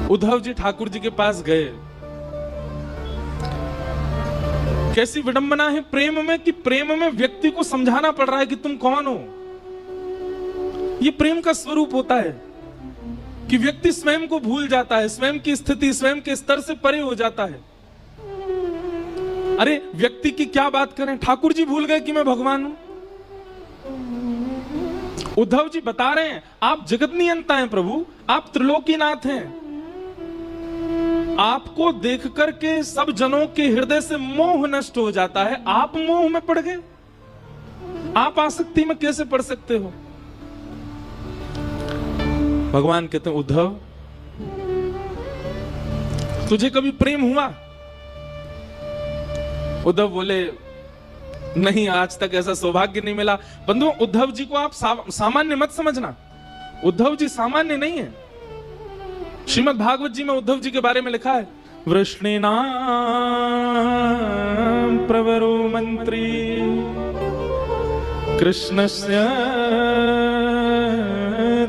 उद्धव जी ठाकुर जी के पास गए। कैसी विडंबना है प्रेम में कि प्रेम में व्यक्ति को समझाना पड़ रहा है कि तुम कौन हो। ये प्रेम का स्वरूप होता है कि व्यक्ति स्वयं को भूल जाता है, स्वयं की स्थिति, स्वयं के स्तर से परे हो जाता है। अरे व्यक्ति की क्या बात करें, ठाकुर जी भूल गए कि मैं भगवान हूं। उद्धव जी बता रहे हैं आप जगत नियंता हैं प्रभु, आप त्रिलोकीनाथ हैं। आपको देख करके सब जनों के हृदय से मोह नष्ट हो जाता है, आप मोह में पड़ गए। आप आसक्ति में कैसे पड़ सकते हो। भगवान कहते हैं उद्धव तुझे कभी प्रेम हुआ। उद्धव बोले नहीं, आज तक ऐसा सौभाग्य नहीं मिला। बंधुओं उद्धव जी को आप सामान्य मत समझना, उद्धव जी सामान्य नहीं है। श्रीमद् भागवत जी में उद्धव जी के बारे में लिखा है वृष्णीनां प्रवरो मंत्री कृष्णस्य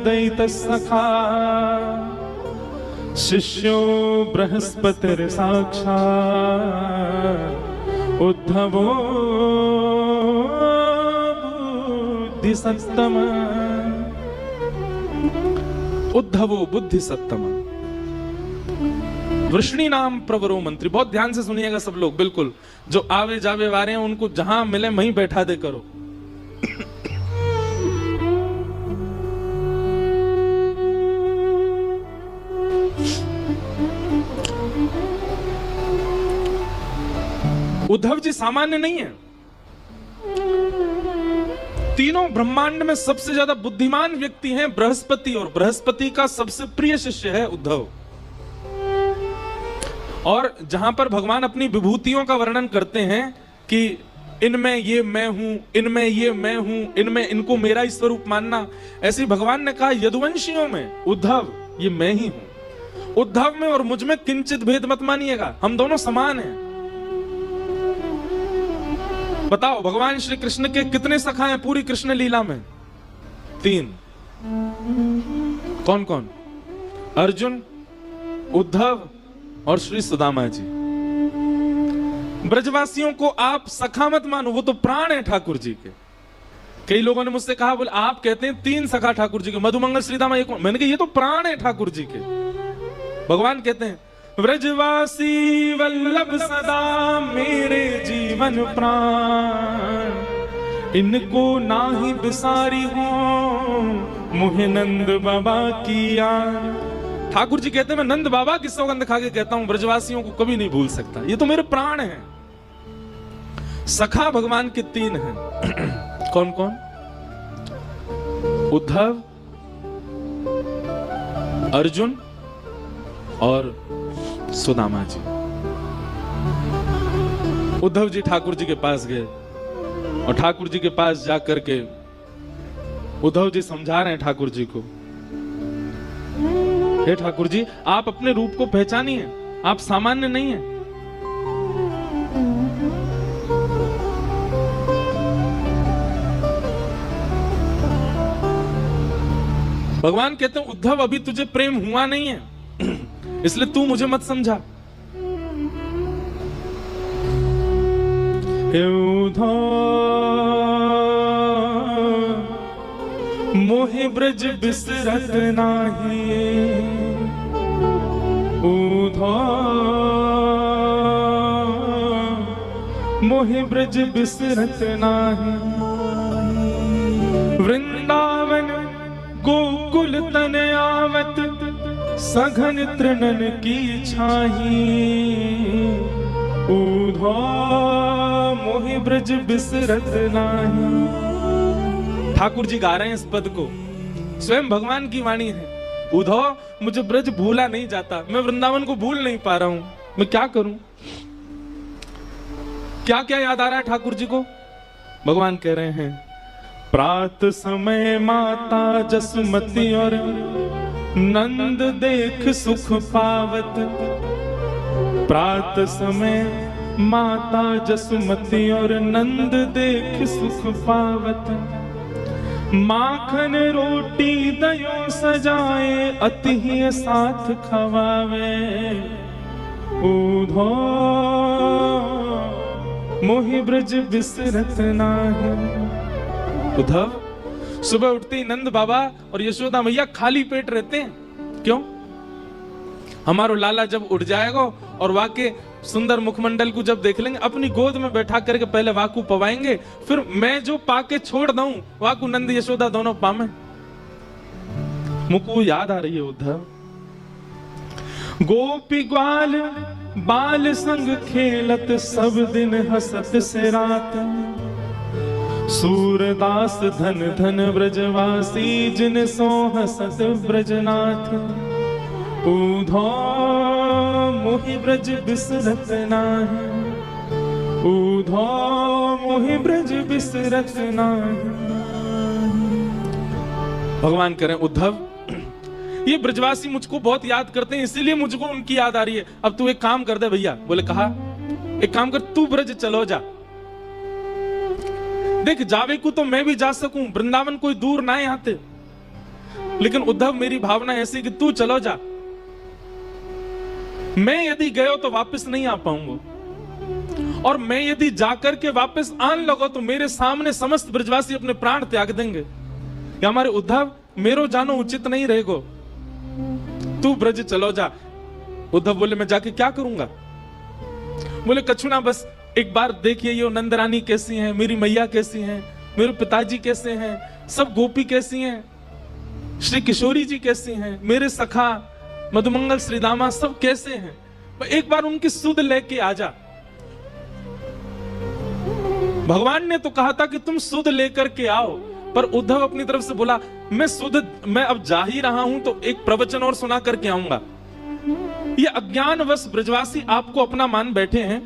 दैतसखा शिष्यो बृहस्पतिर साक्षात् उद्धवो बुद्धिसत्तम। उद्धवो बुद्धिसत्तम वृष्णी नाम प्रवरो मंत्री। बहुत ध्यान से सुनिएगा सब लोग, बिल्कुल जो आवे जावे वारे हैं उनको जहां मिले वहीं बैठा दे करो। उद्धव जी सामान्य नहीं है। तीनों ब्रह्मांड में सबसे ज्यादा बुद्धिमान व्यक्ति हैं बृहस्पति, और बृहस्पति का सबसे प्रिय शिष्य है उद्धव। और जहां पर भगवान अपनी विभूतियों का वर्णन करते हैं कि इनमें ये मैं हूं, इनमें ये मैं हूं, इनमें इनको मेरा ही स्वरूप मानना, ऐसे भगवान ने कहा यदुवंशियों में उद्धव ये मैं ही हूं। उद्धव में और मुझ में किंचित भेद मत मानिएगा, हम दोनों समान हैं। बताओ भगवान श्री कृष्ण के कितने सखा हैं पूरी कृष्ण लीला में? 3। कौन कौन? अर्जुन, उद्धव और श्री सुदामा जी। ब्रजवासियों को आप सखा मत मानो, वो तो प्राण है ठाकुर जी के। कई लोगों ने मुझसे कहा बोले आप कहते हैं 3 सखा ठाकुर जी के, मधुमंगल श्रीदामा एक। मैंने कहा ये तो प्राण है ठाकुर जी के। भगवान कहते हैं ब्रजवासी वल्लभ सदा मेरे जीवन प्राण, इनको नाही बिसारी हो मुहे नंद बाबा की याद। ठाकुर जी कहते हैं मैं नंद बाबा की सौगंध खा के कहता हूं ब्रजवासियों को कभी नहीं भूल सकता, ये तो मेरे प्राण हैं। सखा भगवान के 3 हैं। कौन कौन? उद्धव, अर्जुन और सुदामा जी। उद्धव जी ठाकुर जी के पास गए और ठाकुर जी के पास जाकर के उद्धव जी समझा रहे हैं ठाकुर जी को, हे ठाकुर जी आप अपने रूप को पहचानिए, आप सामान्य नहीं हैं। भगवान कहते हैं उद्धव अभी तुझे प्रेम हुआ नहीं है, इसलिए तू मुझे मत समझा। हे उद्धव मोहि ब्रज बिसरत नाही, उद्धव मोहि ब्रज बिसरत नाही। वृंदावन गोकुल तन आवत सघन तृणन की छाही, उद्धव मोहि ब्रज बिसरत नाही। ठाकुर जी गा रहे हैं इस पद को, स्वयं भगवान की वाणी है। उद्धव मुझे ब्रज भूला नहीं जाता, मैं वृंदावन को भूल नहीं पा रहा हूं, मैं क्या करूं? क्या क्या याद आ रहा है ठाकुर जी को? भगवान कह रहे हैं प्रात समय माता जसमती और नंद देख सुख पावत, प्रात समय माता जसमती और नंद देख सुख पावत। माखन रोटी दयो सजाए, अति ही साथ खवावे। ऊधो मोहि ब्रज बिसरत नाही। उद्धव, सुबह उठते ही नंद बाबा और यशोदा मैया खाली पेट रहते हैं। क्यों? हमारो लाला जब उठ जाएगा और वाके सुंदर मुखमंडल को जब देख लेंगे, अपनी गोद में बैठा करके पहले वाकू पवाएंगे, फिर मैं जो पाके छोड़ दूं वाकू नंद यशोदा दोनों पामे। मुझको याद आ रही है उद्धव, गोपी ग्वाल बाल संग खेलत, सब दिन हसत से रात। सूरदास धन धन ब्रजवासी, जिन सो हसत ब्रजनाथ। ऊधो मोहि ब्रज बिसरत नाही, ऊधो मोहि ब्रज बिसरत नाही। भगवान करें उद्धव, ये ब्रजवासी मुझको बहुत याद करते हैं, इसीलिए मुझको उनकी याद आ रही है। अब तू एक काम कर दे भैया। बोले कहा, एक काम कर, तू ब्रज चलो जा। देख, जावे को तो मैं भी जा सकूं, वृंदावन कोई दूर ना है यहाँ से, लेकिन उद्धव मेरी भावना ऐसी कि तू चलो जा। मैं यदि गयो तो वापस नहीं आ पाऊंगा, और मैं यदि जाकर के वापस आने लगो तो मेरे सामने समस्त ब्रजवासी अपने प्राण त्याग देंगे। या हमारे उद्धव, मेरो जानो उचित नहीं रहेगो, तू ब्रज चलो जा। उद्धव बोले मैं जाके क्या करूंगा? बोले कछु ना, बस एक बार देखिए ये नंदरानी कैसी हैं, मेरी मैया कैसी हैं, मेरे पिताजी कैसे हैं, सब गोपी कैसी हैं, श्री किशोरी जी कैसी हैं, मेरे सखा मधुमंगल श्रीदामा सब कैसे हैं। एक बार उनकी सुध लेके आ जा। भगवान ने तो कहा था कि तुम सुध लेकर के आओ, पर उद्धव अपनी तरफ से बोला मैं अब जा ही रहा हूं तो एक प्रवचन और सुना करके आऊंगा। ये अज्ञानवश ब्रजवासी आपको अपना मान बैठे हैं।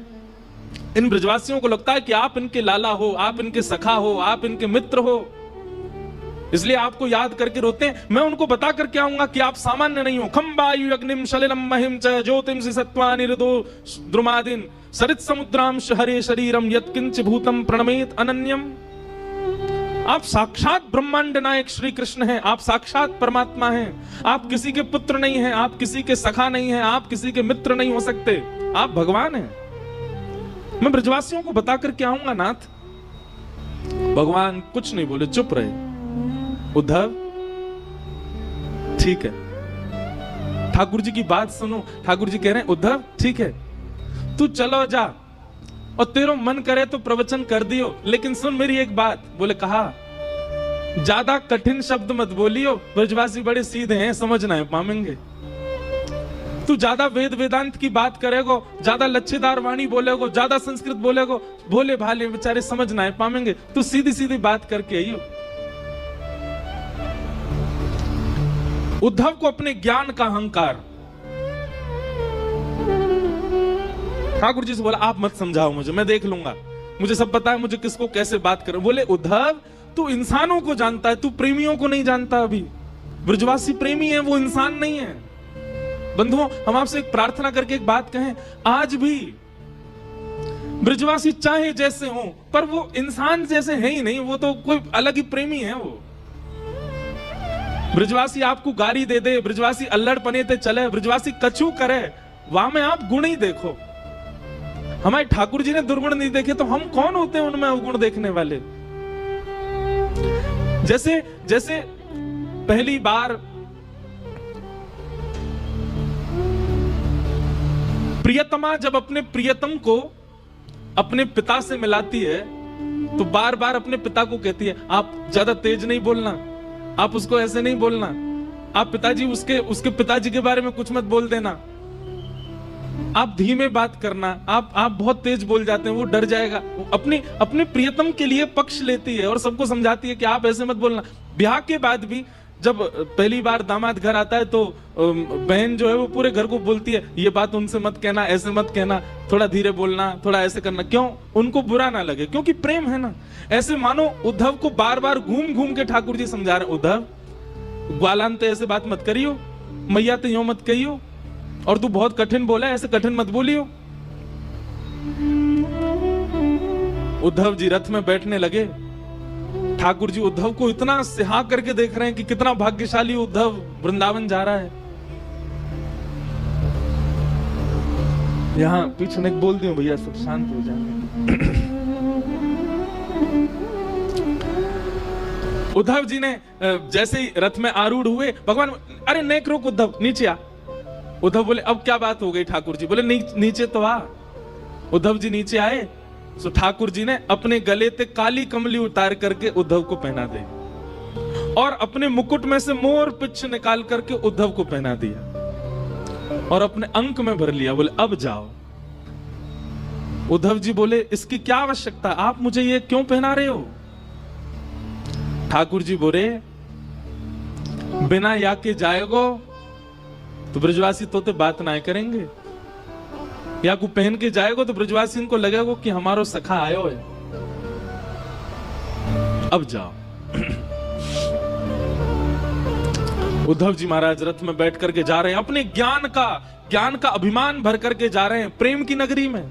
इन ब्रजवासियों को लगता है कि आप इनके लाला हो, आप इनके सखा हो, आप इनके मित्र हो, इसलिए आपको याद करके रोते हैं। मैं उनको बता करके आऊंगा कि आप सामान्य नहीं हो। खंबायु अग्निम शलिलम महिम च ज्योतिम सत्वा निरदो द्रुमादिन सरित समुद्राम हरे शरीरम यत्किंच भूतम प्रणमेत अनन्यम। आप साक्षात ब्रह्मांड नायक श्री कृष्ण हैं, आप साक्षात परमात्मा हैं। आप किसी के पुत्र नहीं हैं, आप किसी के सखा नहीं हैं, आप किसी के मित्र नहीं हो सकते, आप भगवान हैं। मैं ब्रजवासियों को बता करके आऊंगा नाथ। भगवान कुछ नहीं बोले, चुप रहे। उद्धव ठीक है, ठाकुर जी की बात सुनो। ठाकुर जी कह रहे हैं उद्धव ठीक है, तू चलो जा, और तेरो मन करे तो प्रवचन कर दियो, लेकिन सुन मेरी एक बात। बोले कहा, ज्यादा कठिन शब्द मत बोलियो, ब्रजवासी बड़े सीधे हैं, समझना है पामेंगे। तू ज्यादा वेद वेदांत की बात करेगो, ज्यादा लच्छेदार वाणी बोलेगो, ज्यादा संस्कृत बोलेगो, भोले भाले बेचारे समझना है पामेंगे। तू सीधी सीधी बात करके आइयो। उद्धव को अपने ज्ञान का अहंकार। ठाकुर जी से बोला आप मत समझाओ मुझे, मैं देख लूंगा, मुझे सब पता है मुझे किसको कैसे बात करो। बोले उद्धव तू इंसानों को जानता है, तू प्रेमियों को नहीं जानता। अभी ब्रजवासी प्रेमी है, वो इंसान नहीं है। बंधुओं, हम आपसे एक प्रार्थना करके एक बात कहें, आज भी ब्रजवासी चाहे जैसे हो, पर वो इंसान जैसे है ही नहीं, वो तो कोई अलग ही प्रेमी है। वो ब्रजवासी आपको गाली दे दे, ब्रजवासी अल्लड़ पने ते चले, ब्रजवासी कछु करे, वहां में आप गुण ही देखो। हमारे ठाकुर जी ने दुर्गुण नहीं देखे, तो हम कौन होते हैं उनमें अवगुण देखने वाले। जैसे जैसे पहली बार प्रियतमा जब अपने प्रियतम को अपने पिता से मिलाती है, तो बार बार अपने पिता को कहती है आप ज्यादा तेज नहीं बोलना, आप उसको ऐसे नहीं बोलना, आप पिताजी उसके पिताजी के बारे में कुछ मत बोल देना, आप धीमे बात करना, आप बहुत तेज बोल जाते हैं, वो डर जाएगा। अपने प्रियतम के लिए पक्ष लेती है और सबको समझाती है कि आप ऐसे मत बोलना। ब्याह के बाद भी जब पहली बार दामाद घर आता है तो बहन जो है वो पूरे घर को बोलती है ये बात उनसे मत कहना, ऐसे मत कहना, थोड़ा धीरे बोलना, थोड़ा ऐसे करना। क्यों? उनको बुरा ना लगे, क्योंकि प्रेम है ना। ऐसे मानो उद्धव को बार बार घूम घूम के ठाकुर जी समझा रहे, उद्धव ग्वालान तो ऐसे बात मत करियो, मैया तो यो मत कहियो, और तू बहुत कठिन बोला, ऐसे कठिन मत बोलियो। उद्धव जी रथ में बैठने लगे, ठाकुर जी उद्धव को इतना सिहा करके देख रहे हैं कि कितना भाग्यशाली उद्धव वृंदावन जा रहा है। यहाँ पीछे ने बोल दियो भैया सब शांत हो जाए। उद्धव जी ने जैसे ही रथ में आरूढ़ हुए, भगवान अरे नेक रोक उद्धव, नीचे आ। उद्धव बोले अब क्या बात हो गई ठाकुर जी? बोले नीचे तो आ। उद्धव जी नीचे आए तो ठाकुर जी ने अपने गले से काली कमली उतार करके उद्धव को पहना दी और अपने मुकुट में से मोर पिच्छ निकाल करके उद्धव को पहना दिया और अपने अंक में भर लिया। बोले अब जाओ। उद्धव जी बोले इसकी क्या आवश्यकता, आप मुझे ये क्यों पहना रहे हो? ठाकुर जी बोले बिना या के जाएगो तो ब्रजवासी तोते बात ना करेंगे, या को पहन के जाएगो तो ब्रजवासी इनको लगेगा कि हमारो सखा आयो है। अब जाओ। उद्धव जी महाराज रथ में बैठ करके जा रहे हैं, अपने ज्ञान का अभिमान भर करके जा रहे हैं प्रेम की नगरी में।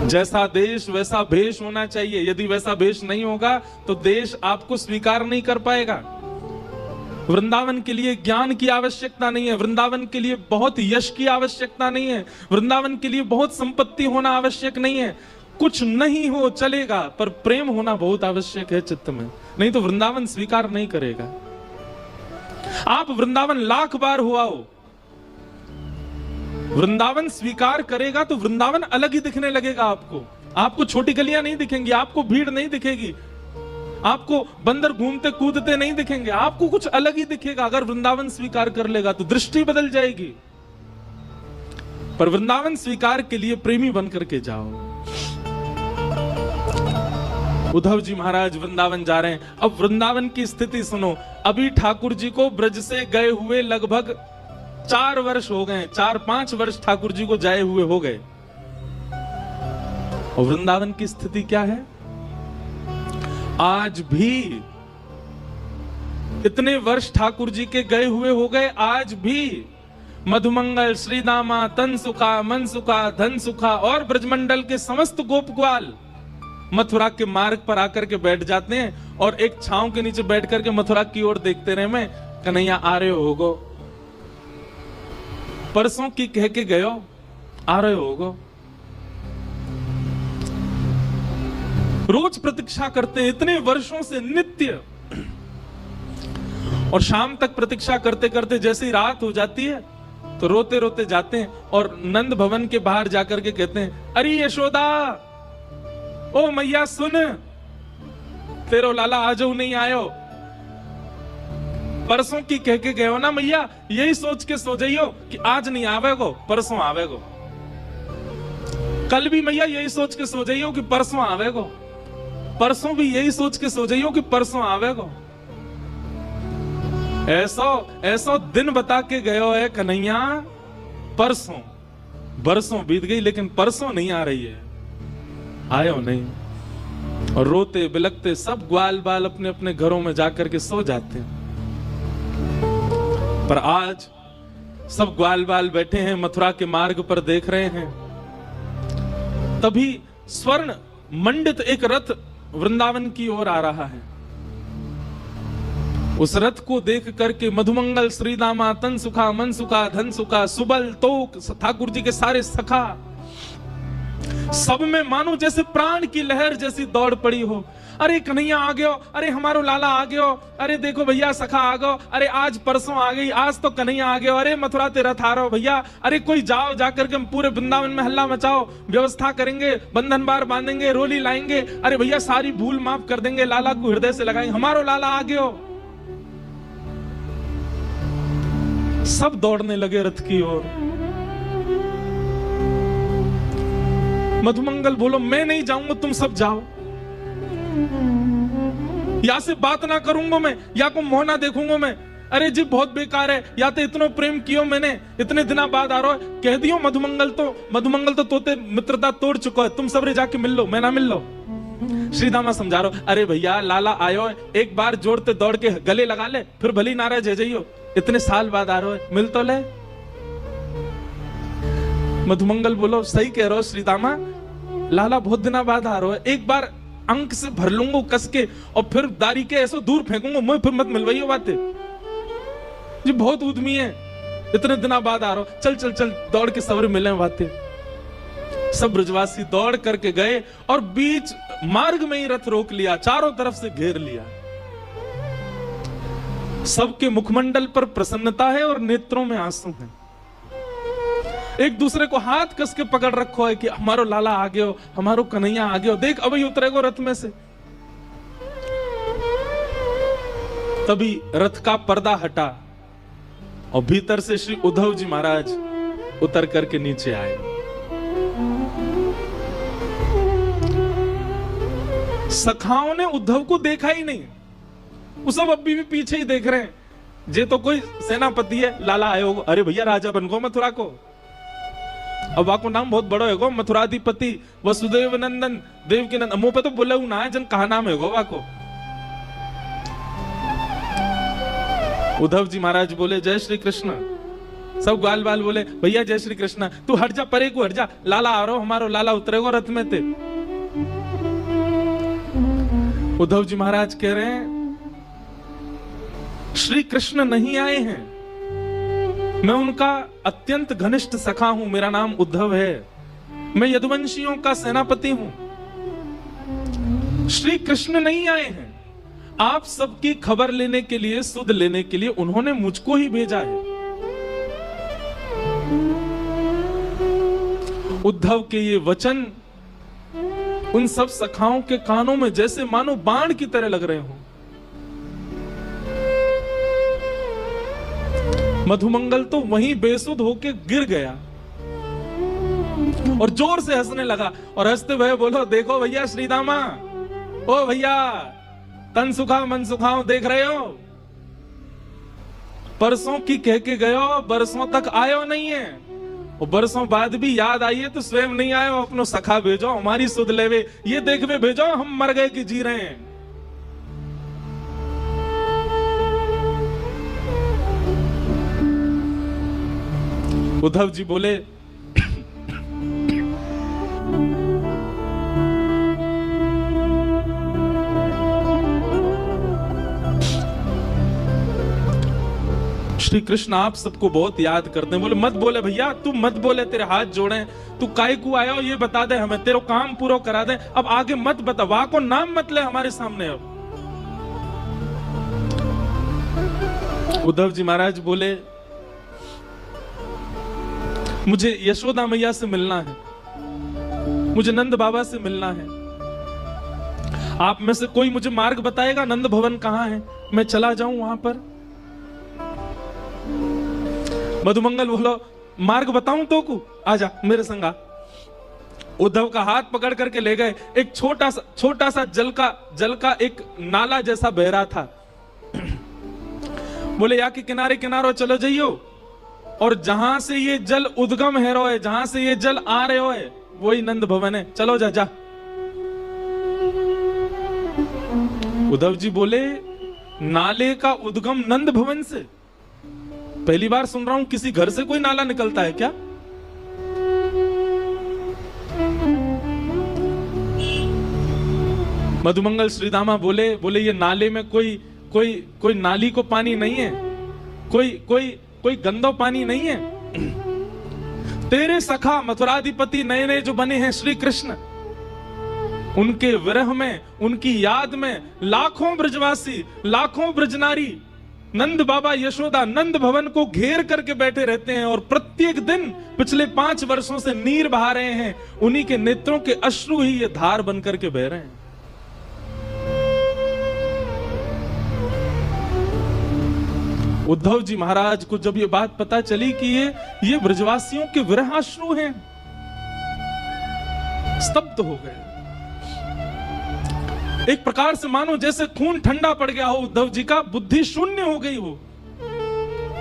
जैसा देश वैसा भेष होना चाहिए, यदि वैसा भेष नहीं होगा तो देश आपको स्वीकार नहीं कर पाएगा। वृंदावन के लिए ज्ञान की आवश्यकता नहीं है, वृंदावन के लिए बहुत यश की आवश्यकता नहीं है, वृंदावन के लिए बहुत संपत्ति होना आवश्यक नहीं है। कुछ नहीं हो चलेगा, पर प्रेम होना बहुत आवश्यक है चित्त में, नहीं तो वृंदावन स्वीकार नहीं करेगा। आप वृंदावन लाख बार हुआ हो, वृंदावन स्वीकार करेगा तो वृंदावन अलग ही दिखने लगेगा आपको। आपको छोटी गलियां नहीं दिखेंगी, आपको भीड़ नहीं दिखेगी, आपको बंदर घूमते कूदते नहीं दिखेंगे, आपको कुछ अलग ही दिखेगा। अगर वृंदावन स्वीकार कर लेगा तो दृष्टि बदल जाएगी। पर वृंदावन स्वीकार के लिए प्रेमी बनकर के जाओ। उद्धव जी महाराज वृंदावन जा रहे हैं। अब वृंदावन की स्थिति सुनो। अभी ठाकुर जी को ब्रज से गए हुए लगभग 4 वर्ष हो गए, 4-5 वर्ष ठाकुर जी को जाए हुए हो गए। और वृंदावन की स्थिति क्या है? आज भी इतने वर्ष ठाकुर जी के गए हुए हो गए, आज भी मधुमंगल, श्रीदामा, तनसुखा, मनसुखा, धनसुखा और ब्रजमंडल के समस्त गोप ग्वाल मथुरा के मार्ग पर आकर के बैठ जाते हैं और एक छांव के नीचे बैठ करके मथुरा की ओर देखते रहे। मैं कन्हैया आ रहे होगो, परसों की कह के गयो, आ रहे होगो। रोज प्रतीक्षा करते हैं इतने वर्षों से नित्य, और शाम तक प्रतीक्षा करते करते जैसे ही रात हो जाती है तो रोते रोते जाते हैं और नंद भवन के बाहर जाकर के कहते हैं अरे यशोदा, ओ मैया सुन, तेरो लाला आजो नहीं आयो। परसों की कह के गयो ना मैया, यही सोच के सो जाइयो कि आज नहीं आवेगो, परसों आवेगो। कल भी मैया यही सोच के सो जाइयो कि परसों आवेगो, परसों भी यही सोच के सो जाइयो कि परसों आवेगो। ऐसा दिन बता के गयो है कन्हैया, परसों बरसों बीत गई लेकिन परसों नहीं आ रही है, आयो नहीं। और रोते बिलखते सब ग्वाल बाल अपने अपने घरों में जाकर के सो जाते हैं। पर आज सब ग्वाल बाल बैठे हैं मथुरा के मार्ग पर देख रहे हैं। तभी स्वर्ण मंडित एक रथ वृंदावन की ओर आ रहा है। उस रथ को देख करके मधुमंगल, श्रीदामा, तनसुखा, मनसुखा, धनसुखा, सुबल, तोक, ठाकुर जी के सारे सखा, सब में मानो जैसे प्राण की लहर जैसी दौड़ पड़ी हो। अरे कन्हैया आ गयो, अरे हमारो लाला आ गयो, अरे देखो भैया सखा आ गयो, अरे आज परसों आ गई, आज तो कन्हैया आ गयो, अरे मथुरा ते रथ आ रहा हो भैया, अरे कोई जाओ, जाकर के हम पूरे वृंदावन में हल्ला मचाओ, व्यवस्था करेंगे, बंधन बार बांधेंगे, रोली लाएंगे, अरे भैया सारी भूल माफ कर देंगे, लाला को हृदय से लगाएंगे, हमारो लाला आ गयो। सब दौड़ने लगे रथ की ओर। मधुमंगल बोलो मैं नहीं जाऊंगा, तुम सब जाओ, या से बात ना करूंगा मैं, या को मुंह ना देखूंगा मैं। अरे जी बहुत बेकार है, या तो इतना प्रेम कियो मैंने, इतने दिना बाद आ रहा है, कह दियो मधुमंगल तो तोते मित्रता तोड़ चुका है, तुम सब रे जाके मिल लो, मैं ना मिल लो। श्रीदामा समझा रहा, अरे भैया लाला आयो, एक बार जोड़ते दौड़ के गले लगा ले, फिर भली नाराज है जाइयो, इतने साल बाद आ रहा है, मिल तो ले। मधुमंगल बोलो सही कह रहे हो श्रीदामा, लाला बहुत दिनों बाद आ रहा है, एक बार अंक से भर लूंगा कस के और फिर दारी के ऐसे दूर फेंकूंगा, मैं फिर मत मिलवाइयो बातें जी, बहुत उद्यमी है, इतने दिनों बाद आ रहा हूं, चल चल चल दौड़ के सवेरे मिले बातें। सब ब्रजवासी दौड़ करके गए और बीच मार्ग में ही रथ रोक लिया, चारों तरफ से घेर लिया। सबके मुखमंडल पर प्रसन्नता है और नेत्रों में आंसू हैं। एक दूसरे को हाथ कस के पकड़ रखो है कि हमारो लाला आ गयो, हमारो कन्हैया आ गयो, देख अभी उतरेगो रथ में से। तभी रथ का पर्दा हटा और भीतर से श्री उद्धव जी महाराज उतर करके नीचे आए। सखाओं ने उद्धव को देखा ही नहीं, वो सब अभी भी पीछे ही देख रहे हैं। जे तो कोई सेनापति है, लाला आयो, अरे भैया राजा बन गो मथुरा को, अब वाको नाम बहुत बड़ो है गो, मथुराधिपति वसुदेव नंदन देवकी नंदन, मुंह पे तो बोले ना है जन कहा नाम है गो वाको। उद्धव जी महाराज बोले जय श्री कृष्ण। सब ग्वाल बाल बोले भैया जय श्री कृष्ण, तू हट जा, परे को हट जा, लाला आ रहा, हमारो लाला उतरेगो रथ में थे। उद्धव जी महाराज कह रहे हैं श्री कृष्ण नहीं आए हैं, मैं उनका अत्यंत घनिष्ठ सखा हूं, मेरा नाम उद्धव है, मैं यदुवंशियों का सेनापति हूं। श्री कृष्ण नहीं आए हैं, आप सबकी खबर लेने के लिए, सुध लेने के लिए उन्होंने मुझको ही भेजा है। उद्धव के ये वचन उन सब सखाओं के कानों में जैसे मानो बाण की तरह लग रहे हो। मधुमंगल तो वहीं बेसुध होके गिर गया और जोर से हंसने लगा और हंसते हुए बोलो देखो भैया श्रीदामा, ओ भैया तन सुखाओ मन सुखाओ, देख रहे हो परसों की कह के गयो, बरसों तक आयो नहीं है, और बरसों बाद भी याद आई है तो स्वयं नहीं आयो, अपनो सखा भेजो हमारी सुध लेवे, ये देखवे भेजो हम मर गए कि जी रहे हैं। उद्धव जी बोले श्री कृष्ण आप सबको बहुत याद करते हैं। बोले मत बोले भैया, तू मत बोले, तेरे हाथ जोड़े, तू काय को आया हो ये बता दे हमें, तेरा काम पूरा करा दे, अब आगे मत बता, वाह को नाम मत ले हमारे सामने। अब उद्धव जी महाराज बोले मुझे यशोदा मैया से मिलना है, मुझे नंद बाबा से मिलना है, आप में से कोई मुझे मार्ग बताएगा, नंद भवन कहां है, मैं चला जाऊं वहां पर। मधुमंगल बोलो मार्ग बताऊं तो को, आजा मेरे संग आ। उद्धव का हाथ पकड़ करके ले गए, एक छोटा सा जल का एक नाला जैसा बह रहा था। बोले या के किनारे किनारो चलो जाइयो, और जहां से ये जल उद्गम है रो है, जहां से ये जल आ रहे हो है, वही नंद भवन है, चलो जा जा। उद्धव जी बोले नाले का उद्गम नंद भवन से? पहली बार सुन रहा हूं किसी घर से कोई नाला निकलता है क्या? मधुमंगल श्रीदामा बोले ये नाले में कोई नाली को पानी नहीं है, कोई गंदा पानी नहीं है। तेरे सखा मथुराधिपति नए नए जो बने हैं श्री कृष्ण, उनके विरह में, उनकी याद में लाखों ब्रजवासी, लाखों ब्रजनारी नंद बाबा यशोदा नंद भवन को घेर करके बैठे रहते हैं, और प्रत्येक दिन पिछले 5 वर्षों से नीर बहा रहे हैं, उन्हीं के नेत्रों के अश्रु ही ये धार बनकर के बह रहे हैं। उद्धव जी महाराज को जब ये बात पता चली कि ये ब्रजवासियों के विरहाश्रु हैं, स्तब्ध हो गए। एक प्रकार से मानो जैसे खून ठंडा पड़ गया हो उद्धव जी का, बुद्धि शून्य हो गई हो।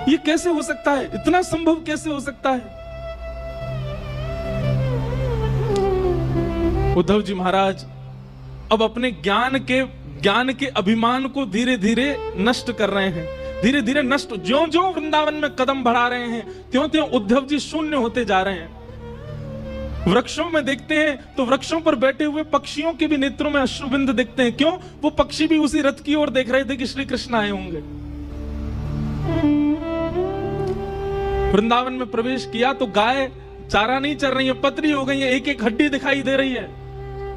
ये कैसे हो सकता है, इतना संभव कैसे हो सकता है? उद्धव जी महाराज अब अपने ज्ञान के अभिमान को धीरे धीरे नष्ट कर रहे हैं, धीरे धीरे नष्ट, ज्यों ज्यों वृंदावन में कदम बढ़ा रहे हैं, त्यों त्यों उद्धव जी शून्य होते जा रहे हैं। वृक्षों में देखते हैं तो वृक्षों पर बैठे हुए पक्षियों के भी नेत्रों में अश्रुबिंद दिखते हैं। क्यों? वो पक्षी भी उसी रथ की ओर देख रहे थे कि श्री कृष्ण आए होंगे। वृंदावन में प्रवेश किया तो गाय चारा नहीं चल रही है, पतरी हो गई है, एक एक हड्डी दिखाई दे रही है।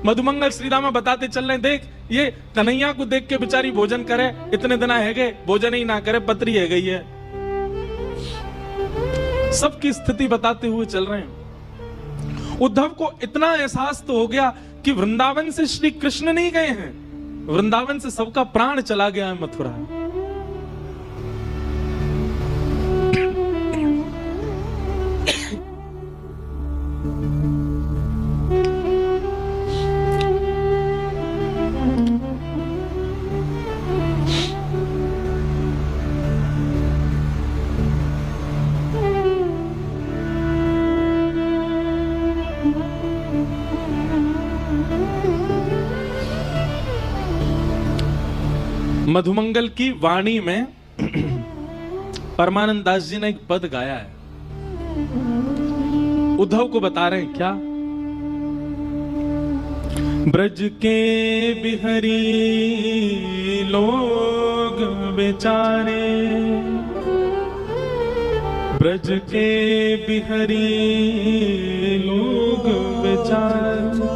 मधुमंगल श्रीदामा बताते चल रहे, देख ये कन्हैया को देख के बेचारी भोजन करे, इतने दिन है गए भोजन ही ना करे, पतरी है गई है। सबकी स्थिति बताते हुए चल रहे हैं। उद्धव को इतना एहसास तो हो गया कि वृंदावन से श्री कृष्ण नहीं गए हैं, वृंदावन से सबका प्राण चला गया है मथुरा। मधुमंगल की वाणी में परमानंद दास जी ने एक पद गाया है, उद्धव को बता रहे हैं क्या? ब्रज के बिहरी लोग बेचारे, ब्रज के बिहरी लोग बेचारे,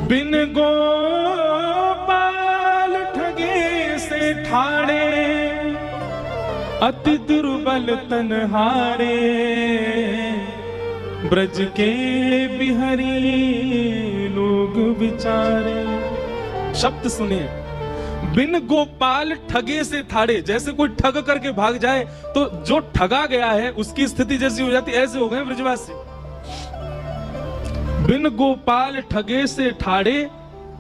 बिन गोपाल ठगे से ठाड़े, अति दुर्बल तनहारे, ब्रज के बिहरी लोग बेचारे। शब्द सुनिए, बिन गोपाल ठगे से ठाड़े, जैसे कोई ठग करके भाग जाए तो जो ठगा गया है उसकी स्थिति जैसी हो जाती, ऐसे हो गए ब्रजवासी। बिन गोपाल ठगे से ठाड़े,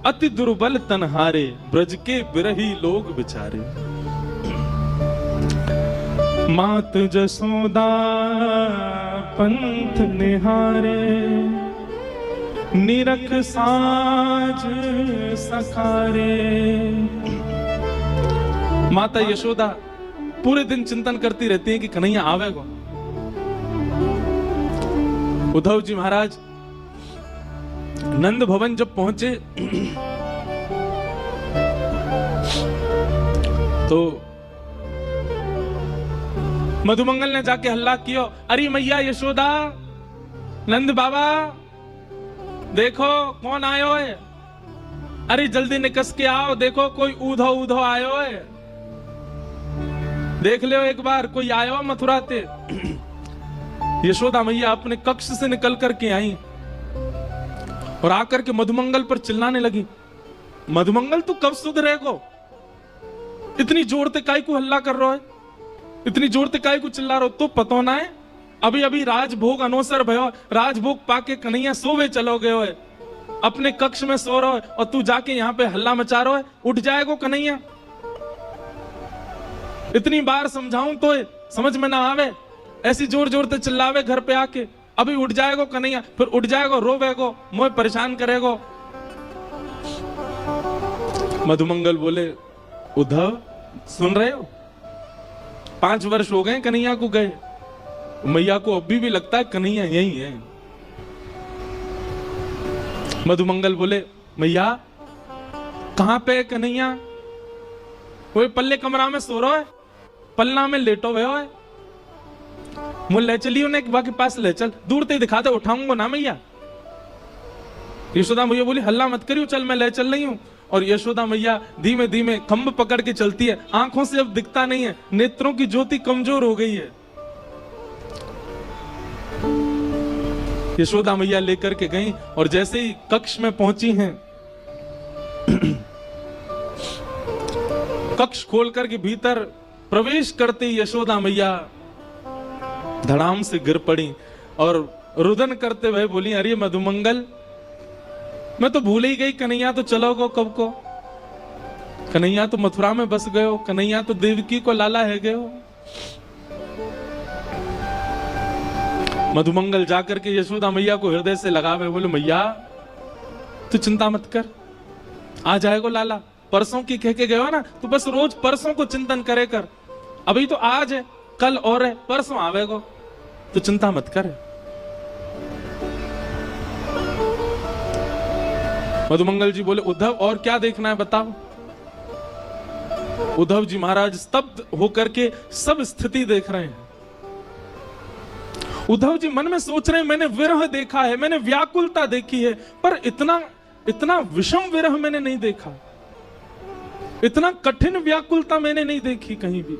अति दुर्बल तनहारे, ब्रज के बिरही लोग बेचारे। मात जसोदा पंथ निहारे, निरख साज सखारे। माता यशोदा पूरे दिन चिंतन करती रहती है कि कन्हैया आवेगा। उद्धव जी महाराज नंद भवन जब पहुंचे तो मधुमंगल ने जाके हल्ला किया, अरे मैया यशोदा, नंद बाबा देखो कौन आयो है, अरे जल्दी निकस के आओ, देखो कोई ऊधो ऊधो आयो है, देख लो एक बार कोई आयो मथुरा ते। यशोदा मैया अपने कक्ष से निकल करके आई और आकर के मधुमंगल पर चिल्लाने लगी, मधुमंगल तू कब सुधरेगो, इतनी जोर से काय को हल्ला कर रहा है, इतनी जोर से काय को चिल्ला रहा हो, तो पतो ना है अभी अभी राजभोग अनोसर भयो, राजभोग पाके कन्हैया सोवे चलो गए हो, अपने कक्ष में सो रहा है और तू जाके यहाँ पे हल्ला मचा रहा है, उठ जाएगो कन्हैया। इतनी बार समझाऊं तो समझ में ना आवे, ऐसी जोर जोर से चिल्लावे घर पे आके, अभी उठ जाएगो कन्हैया, फिर उठ जाएगो रोवेगो, मोह परेशान करेगो। मधुमंगल बोले, उद्धव सुन रहे हो, 5 वर्ष हो गए कन्हैया को गए, मैया को अभी भी लगता है कन्हैया यही है। मधुमंगल बोले, मैया कहां पे है कन्हैया, कोई पल्ले कमरा में सो रहा है, पल्ला में लेटो हुए है, मुझे ले चलियो ने के पास ले चल, दूर ते दिखाते उठाऊंगा ना मैया। यशोदा मैया बोली, हल्ला मत करियो, चल मैं ले चल रही हूं। और यशोदा मैया धीमे धीमे खंभ पकड़ के चलती है, आंखों से अब दिखता नहीं है, नेत्रों की ज्योति कमजोर हो गई है। यशोदा मैया लेकर के गई और जैसे ही कक्ष में पहुंची हैं, कक्ष खोल करके भीतर प्रवेश करते ही यशोदा मैया धड़ाम से गिर पड़ी और रुदन करते हुए बोली, अरे मधुमंगल, मैं तो भूल ही गई, कन्हैया तो चलोगो कब को, कन्हैया तो मथुरा में बस गए हो, कन्हैया तो देवकी को लाला है गए हो। मधुमंगल जाकर के यशोदा मैया को हृदय से लगावे, बोले, मैया तू चिंता मत कर, आ जाएगो लाला, परसों की कह के गए हो ना, तू बस रोज परसों को चिंतन करे कर, अभी तो आज है, कल और है, परसों आवेगो, तो चिंता मत कर। मधुमंगल जी बोले उद्धव और क्या देखना है बताओ। उद्धव जी महाराज स्तब्ध होकर के सब स्थिति देख रहे हैं। उद्धव जी मन में सोच रहे हैं मैंने विरह देखा है, मैंने व्याकुलता देखी है, पर इतना विषम विरह मैंने नहीं देखा, इतना कठिन व्याकुलता मैंने नहीं देखी कहीं भी।